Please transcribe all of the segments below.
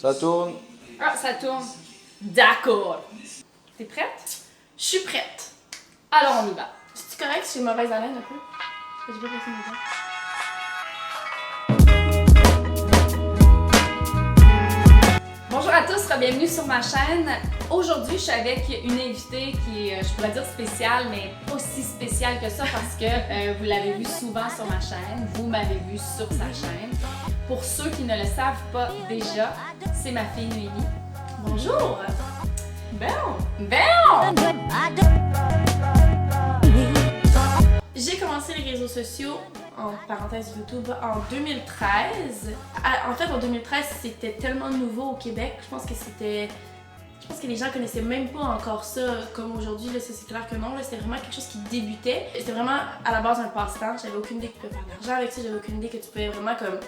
Ça tourne. Ah, ça tourne. D'accord. T'es prête? Je suis prête. Alors, on y va. C'est correct si j'ai mauvaise haleine un peu? J'ai pas passé mes dents. Bonjour à tous, bienvenue sur ma chaîne. Aujourd'hui, je suis avec une invitée qui est, je pourrais dire spéciale, mais pas si spéciale que ça parce que vous l'avez vu souvent sur ma chaîne, vous m'avez vu sur sa chaîne. Pour ceux qui ne le savent pas déjà, c'est ma fille Noémie. Bonjour! J'ai commencé les réseaux sociaux, en parenthèse YouTube, en 2013. En fait, en 2013, c'était tellement nouveau au Québec. Je pense que les gens connaissaient même pas encore ça comme aujourd'hui. Là, c'est clair que non. Là, c'était vraiment quelque chose qui débutait. C'était vraiment à la base un passe-temps. J'avais aucune idée que tu pouvais faire de l'argent avec ça. J'avais aucune idée que tu pouvais vraiment comme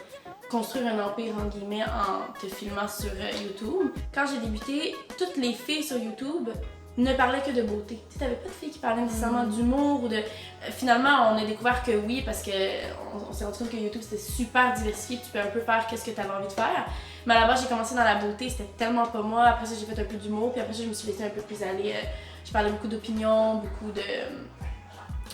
construire un empire en guillemets en te filmant sur YouTube. Quand j'ai débuté, toutes les filles sur YouTube ne parlaient que de beauté. Tu sais, t'avais pas de filles qui parlaient nécessairement d'humour ou de... Finalement, on a découvert que oui, parce que on s'est rendu compte que YouTube c'était super diversifié, tu peux un peu faire qu'est-ce que t'avais envie de faire. Mais à la base, j'ai commencé dans la beauté, c'était tellement pas moi. Après ça, j'ai fait un peu d'humour, puis après ça, je me suis laissée un peu plus aller. Je parlais beaucoup d'opinions, beaucoup de...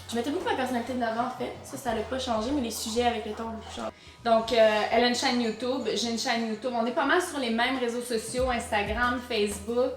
Je mettais beaucoup ma personnalité de l'avant en fait. Ça n'a pas changé, mais les sujets avec le temps ont beaucoup changé. Donc, elle a une chaîne YouTube, j'ai une chaîne YouTube. On est pas mal sur les mêmes réseaux sociaux, Instagram, Facebook.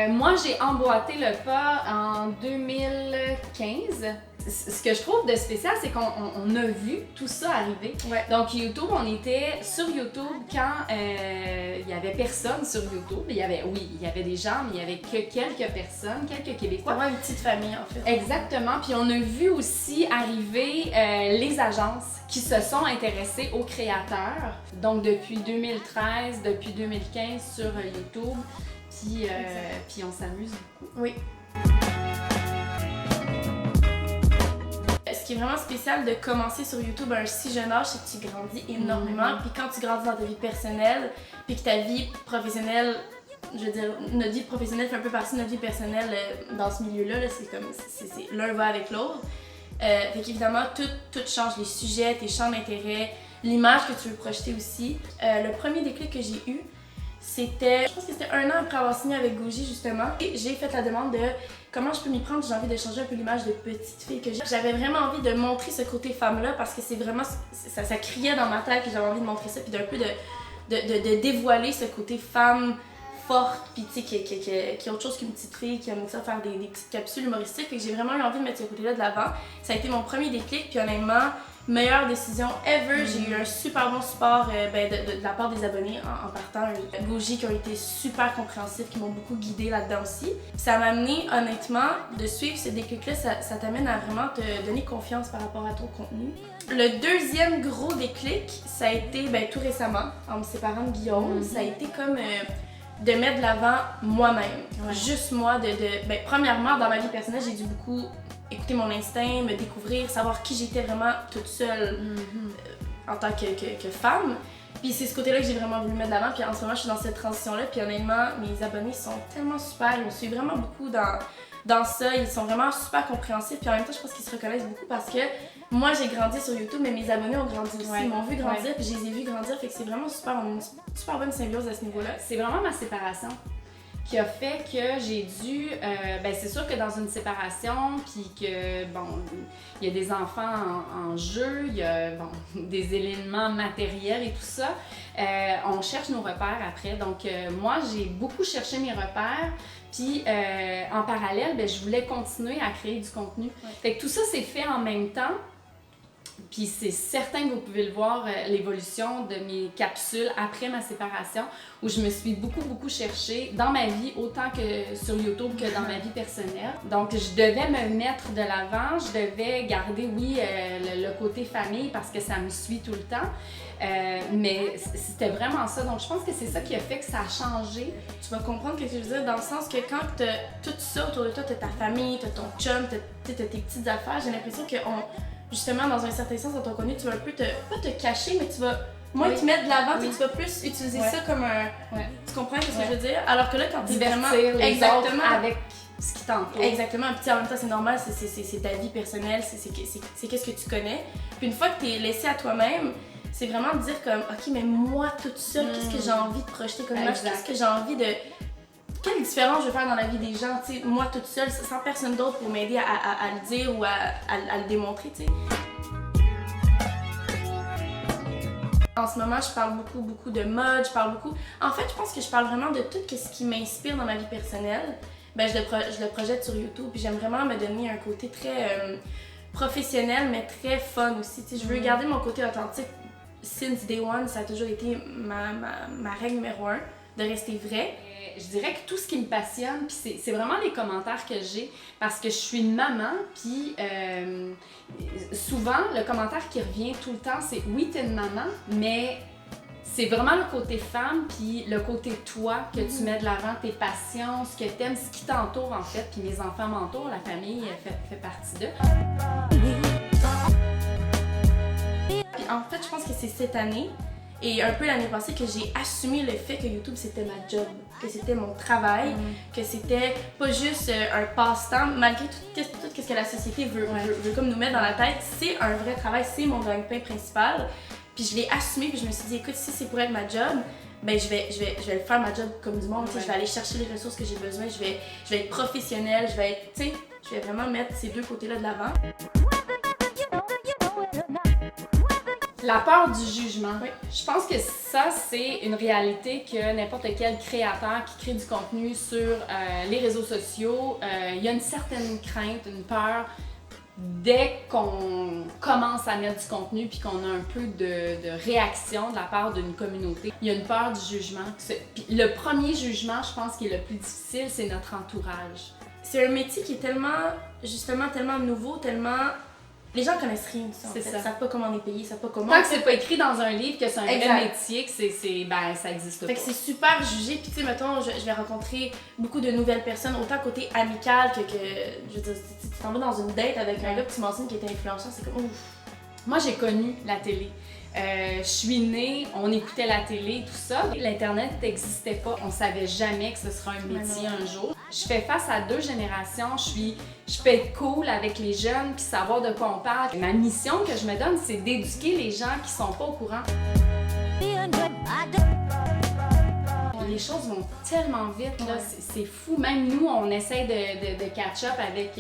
Moi, j'ai emboîté le pas en 2015. Ce que je trouve de spécial, c'est qu'on a vu tout ça arriver. Ouais. Donc, YouTube, on était sur YouTube quand il y avait personne sur YouTube. Il y avait des gens, mais il y avait que quelques personnes, quelques Québécois. Vraiment une petite famille en fait. Exactement. Puis on a vu aussi arriver les agences qui se sont intéressées aux créateurs. Donc depuis 2013, depuis 2015 sur YouTube. Puis on s'amuse beaucoup. Oui. Ce qui est vraiment spécial de commencer sur YouTube à un si jeune âge, c'est que tu grandis énormément. Puis quand tu grandis dans ta vie personnelle, puis que ta vie professionnelle, je veux dire, notre vie professionnelle fait un peu partie de notre vie personnelle dans ce milieu-là. Là, c'est l'un va avec l'autre. Fait qu'évidemment, tout change, les sujets, tes champs d'intérêt, l'image que tu veux projeter aussi. Le premier déclic que j'ai eu, c'était, je pense que c'était 1 an après avoir signé avec Gouji justement. Et j'ai fait la demande de comment je peux m'y prendre, j'ai envie de changer un peu l'image de petite fille que j'ai. J'avais vraiment envie de montrer ce côté femme-là parce que c'est vraiment, ça criait dans ma tête que j'avais envie de montrer ça, puis d'un peu de dévoiler ce côté femme forte, puis tu sais, qui est autre chose qu'une petite fille, qui aime ça faire des petites capsules humoristiques. Fait que j'ai vraiment eu envie de mettre ce côté-là de l'avant. Ça a été mon premier déclic, puis honnêtement, meilleure décision ever. J'ai eu un super bon support de la part des abonnés en partant. Gouji qui ont été super compréhensifs, qui m'ont beaucoup guidée là-dedans aussi. Ça m'a amené honnêtement de suivre ce déclic-là, ça t'amène à vraiment te donner confiance par rapport à ton contenu. Le deuxième gros déclic, ça a été tout récemment, en me séparant de Guillaume. Ça a été comme de mettre de l'avant moi-même. Ouais. Juste moi, premièrement, dans ma vie personnelle, j'ai dû beaucoup écouter mon instinct, me découvrir, savoir qui j'étais vraiment toute seule en tant que femme. Puis c'est ce côté-là que j'ai vraiment voulu mettre de l'avant. Puis en ce moment, je suis dans cette transition-là. Puis honnêtement, mes abonnés sont tellement super. Ils me suivent vraiment beaucoup dans ça. Ils sont vraiment super compréhensifs. Puis en même temps, je pense qu'ils se reconnaissent beaucoup parce que moi, j'ai grandi sur YouTube, mais mes abonnés ont grandi aussi. Ils m'ont vu grandir, puis je les ai vus grandir. Fait que c'est vraiment super. On a une super bonne symbiose à ce niveau-là. C'est vraiment ma séparation qui a fait que j'ai dû... c'est sûr que dans une séparation, puis que, il y a des enfants en jeu, il y a, des éléments matériels et tout ça, on cherche nos repères après. Donc, moi, j'ai beaucoup cherché mes repères, puis en parallèle, je voulais continuer à créer du contenu. Ouais. Fait que tout ça s'est fait en même temps. Puis c'est certain que vous pouvez le voir, l'évolution de mes capsules après ma séparation, où je me suis beaucoup cherchée dans ma vie, autant que sur YouTube que dans ma vie personnelle. Donc je devais me mettre de l'avant, je devais garder, le côté famille parce que ça me suit tout le temps. Mais c'était vraiment ça. Donc je pense que c'est ça qui a fait que ça a changé. Tu vas comprendre ce que je veux dire dans le sens que quand t'as tout ça autour de toi, t'as ta famille, t'as ton chum, t'as tes petites affaires, j'ai l'impression que justement, dans un certain sens, dans ton contenu, tu vas un peu pas te cacher, mais tu vas moins te mettre de l'avant, tu vas plus utiliser ça comme un... Tu comprends ce que je veux dire? Alors que là, quand tu es vraiment... Exactement. Avec ce qui t'entoure. Exactement. Puis en même temps, c'est normal, c'est ta vie personnelle, c'est qu'est-ce que tu connais. Puis une fois que tu es laissé à toi-même, c'est vraiment de dire comme, ok, mais moi toute seule, qu'est-ce que j'ai envie de projeter comme image, qu'est-ce que j'ai envie de... Quelle différence je veux faire dans la vie des gens, tu sais, moi toute seule, sans personne d'autre pour m'aider à le dire ou à le démontrer, tu sais. En ce moment, je parle beaucoup de mode, je parle beaucoup... En fait, je pense que je parle vraiment de tout ce qui m'inspire dans ma vie personnelle. Ben, je le projette sur YouTube, puis j'aime vraiment me donner un côté très professionnel, mais très fun aussi. Tu sais, je veux garder mon côté authentique. Since day one, ça a toujours été ma règle numéro 1, de rester vrai. Je dirais que tout ce qui me passionne, puis c'est vraiment les commentaires que j'ai, parce que je suis une maman, puis souvent, le commentaire qui revient tout le temps, c'est « oui, t'es une maman, mais c'est vraiment le côté femme, puis le côté toi que tu mets de l'avant, tes passions, ce que t'aimes, ce qui t'entoure en fait, puis mes enfants m'entourent, la famille fait partie d'eux. » Puis en fait, je pense que c'est cette année, et un peu l'année passée, que j'ai assumé le fait que YouTube c'était ma job, que c'était mon travail, que c'était pas juste un passe-temps, malgré tout ce que la société veut comme nous mettre dans la tête, c'est un vrai travail, c'est mon gagne-pain principal. Puis je l'ai assumé, puis je me suis dit, écoute, si c'est pour être ma job, ben je vais le faire ma job comme du monde, je vais aller chercher les ressources que j'ai besoin, je vais être professionnelle, je vais vraiment mettre ces deux côtés-là de l'avant. La peur du jugement. Oui. Je pense que ça, c'est une réalité que n'importe quel créateur qui crée du contenu sur les réseaux sociaux, il y a une certaine crainte, une peur dès qu'on commence à mettre du contenu puis qu'on a un peu de réaction de la part d'une communauté. Il y a une peur du jugement. Puis le premier jugement, je pense, qui est le plus difficile, c'est notre entourage. C'est un métier qui est tellement nouveau, tellement... Les gens connaissent rien de ça, en fait. Ils savent pas comment on est payé, ils savent pas comment... Tant que c'est pas écrit dans un livre que c'est un vrai métier, que ben, ça existe pas. Fait que c'est super jugé, puis tu sais, mettons, je vais rencontrer beaucoup de nouvelles personnes, autant côté amical que je veux dire, tu t'en vas dans une date avec un gars puis tu mentionnes qu'il était influenceur, c'est comme ouf. Moi, j'ai connu la télé. Je suis née, on écoutait la télé, tout ça. L'Internet n'existait pas, on savait jamais que ce sera un métier un jour. Je fais face à 2 générations, je peux être cool avec les jeunes puis savoir de quoi on parle. Ma mission que je me donne, c'est d'éduquer les gens qui sont pas au courant. Les choses vont tellement vite, là, c'est fou. Même nous, on essaie de catch-up avec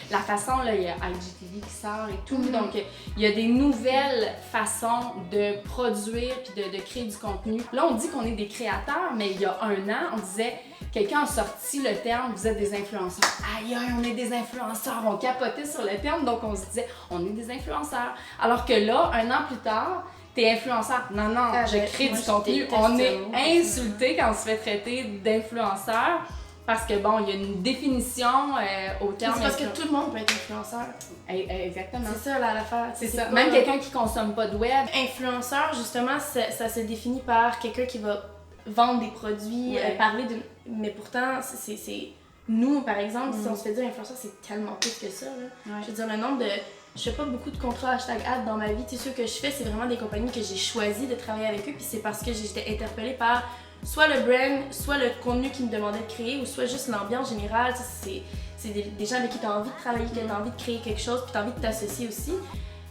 la façon, là, il y a IGTV qui sort et tout. Donc, il y a des nouvelles façons de produire puis de créer du contenu. Là, on dit qu'on est des créateurs, mais il y a 1 an, on disait, quelqu'un a sorti le terme « vous êtes des influenceurs ». Aïe, on est des influenceurs. On capotait sur le terme, donc on se disait « on est des influenceurs ». Alors que là, 1 an plus tard, t'es influenceur. Non, je crée du contenu. On est insulté quand on se fait traiter d'influenceur parce que bon, il y a une définition au terme. C'est parce que tout le monde peut être influenceur. Exactement. C'est ça l'affaire. C'est ça. Même quelqu'un qui consomme pas de web. Influenceur, justement, ça se définit par quelqu'un qui va vendre des produits, parler de. Mais pourtant, c'est. Nous, par exemple, si on se fait dire influenceur, c'est tellement plus que ça. Là. Je veux dire, le nombre de. Je fais pas beaucoup de contrats #ad dans ma vie. Tu sais, ce que je fais, c'est vraiment des compagnies que j'ai choisi de travailler avec eux. Puis c'est parce que j'étais interpellée par soit le brand, soit le contenu qu'ils me demandaient de créer, ou soit juste l'ambiance générale. C'est des gens avec qui tu as envie de travailler, qui tu as envie de créer quelque chose, puis tu as envie de t'associer aussi.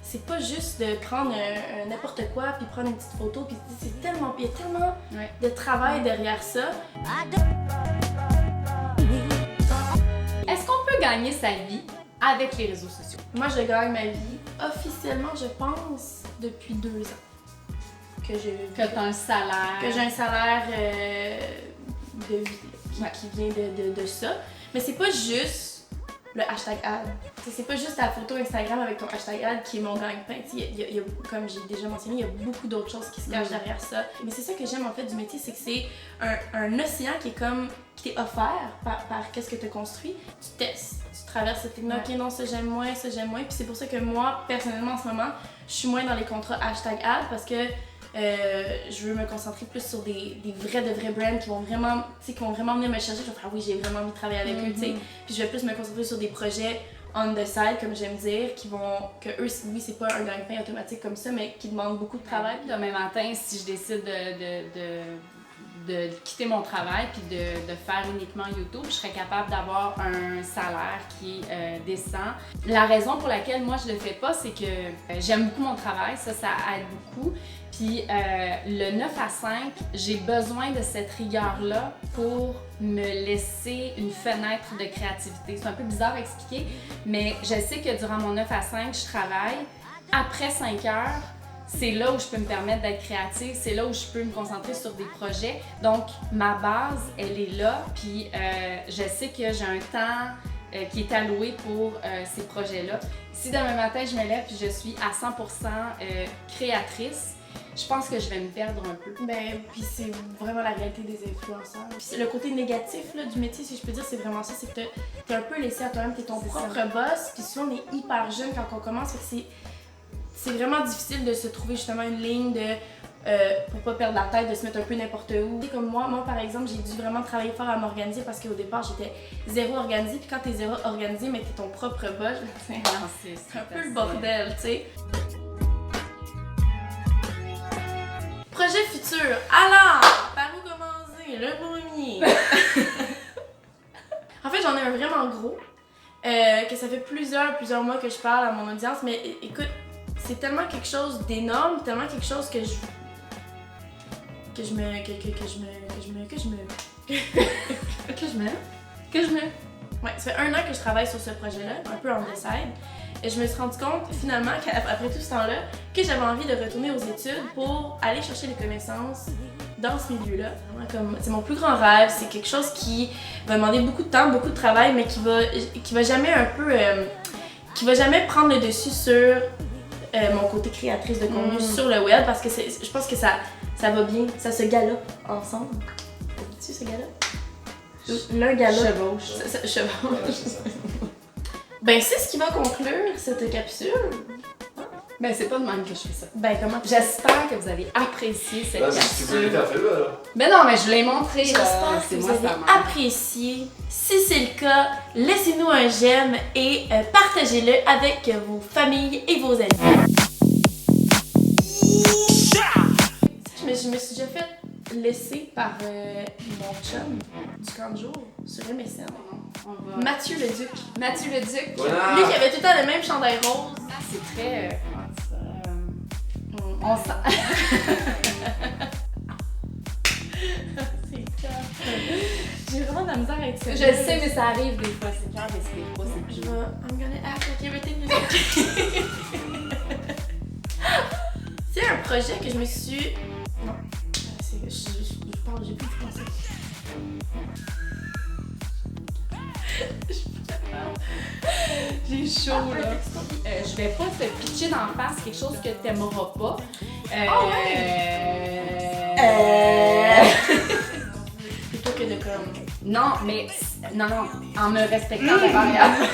C'est pas juste de prendre n'importe quoi, puis prendre une petite photo. Puis il y a tellement de travail derrière ça. Est-ce qu'on peut gagner sa vie avec les réseaux sociaux? Moi, je gagne ma vie officiellement, je pense, depuis 2 ans. Que t'as un salaire. Que j'ai un salaire de vie qui vient de ça. Mais c'est pas juste le #ad. C'est pas juste ta photo Instagram avec ton #ad qui est mon gagne-pain. Comme j'ai déjà mentionné, il y a beaucoup d'autres choses qui se cachent derrière ça. Mais c'est ça que j'aime en fait du métier, c'est que c'est un océan qui t'est offert par qu'est-ce que tu as construit. Tu testes, tu traverses cette techno, ok non, ça j'aime moins. Puis c'est pour ça que moi, personnellement en ce moment, je suis moins dans les contrats #ad parce que je veux me concentrer plus sur des vrais brands qui vont vraiment venir me chercher. Je vais faire oui, j'ai vraiment envie de travailler avec eux, tu sais. Puis je vais plus me concentrer sur des projets on the side, comme j'aime dire, que eux, oui, c'est pas un gagne-pain automatique comme ça, mais qui demandent beaucoup de travail. Demain matin, si je décide de quitter mon travail puis de faire uniquement YouTube, je serais capable d'avoir un salaire qui est décent. La raison pour laquelle moi je le fais pas, c'est que j'aime beaucoup mon travail, ça aide beaucoup, Puis le 9 à 5, j'ai besoin de cette rigueur-là pour me laisser une fenêtre de créativité. C'est un peu bizarre à expliquer, mais je sais que durant mon 9 à 5, je travaille. Après 5 heures, c'est là où je peux me permettre d'être créative, c'est là où je peux me concentrer sur des projets. Donc, ma base, elle est là, puis je sais que j'ai un temps qui est alloué pour ces projets-là. Si demain matin, je me lève et je suis à 100% créatrice, je pense que je vais me perdre un peu. Ben, puis c'est vraiment la réalité des influenceurs. Puis le côté négatif là, du métier, si je peux dire, c'est vraiment ça, c'est que t'es un peu laissé à toi-même, t'es ton propre boss, puis souvent on est hyper jeune quand on commence, fait que c'est vraiment difficile de se trouver justement une ligne de pour pas perdre la tête, de se mettre un peu n'importe où. Comme moi par exemple, j'ai dû vraiment travailler fort à m'organiser parce qu'au départ j'étais zéro organisée, puis quand t'es zéro organisée, mais t'es ton propre boss, c'est un peu le bordel, tu sais. Projet futur. Alors, par où commencer? Le premier. En fait, j'en ai un vraiment gros. Que ça fait plusieurs mois que je parle à mon audience, mais écoute, c'est tellement quelque chose d'énorme, tellement quelque chose que je me. Ouais, ça fait 1 an que je travaille sur ce projet-là, un peu on the side. Et je me suis rendu compte, finalement, qu'après tout ce temps-là, que j'avais envie de retourner aux études pour aller chercher des connaissances dans ce milieu-là. C'est mon plus grand rêve, c'est quelque chose qui va demander beaucoup de temps, beaucoup de travail, mais qui va jamais qui va jamais prendre le dessus sur mon côté créatrice de contenu sur le web, parce que je pense que ça va bien, ça se galope ensemble. Tu sais, ce galope? L'un galope. Chevauche. Chevauche. Ben, c'est ce qui va conclure cette capsule. Ben, c'est pas de même que je fais ça. Ben, comment J'espère que vous avez apprécié cette capsule. Si tu veux, t'as fait là, alors. Mais non, mais je l'ai montré. J'espère que vous avez apprécié. Si c'est le cas, laissez-nous un j'aime et partagez-le avec vos familles et vos amis. Je me suis déjà fait laisser par mon chum du camp de jour sur MSN. Mathieu Leduc. Mathieu Leduc. Voilà. Lui qui avait tout le temps le même chandail rose. Ah, c'est très. On sent. C'est clair. J'ai vraiment de la misère avec ça. Je le sais, mais ça arrive des fois. C'est clair, mais c'est des fois, c'est Je vais. I'm gonna act like everything is okay. C'est un projet que je me suis. Non. Je parle, j'ai plus de français. J'ai chaud là. Je vais pas te pitcher d'en face quelque chose que t'aimeras pas. Plutôt que de comme. Non, mais. Non, en me respectant ta variable.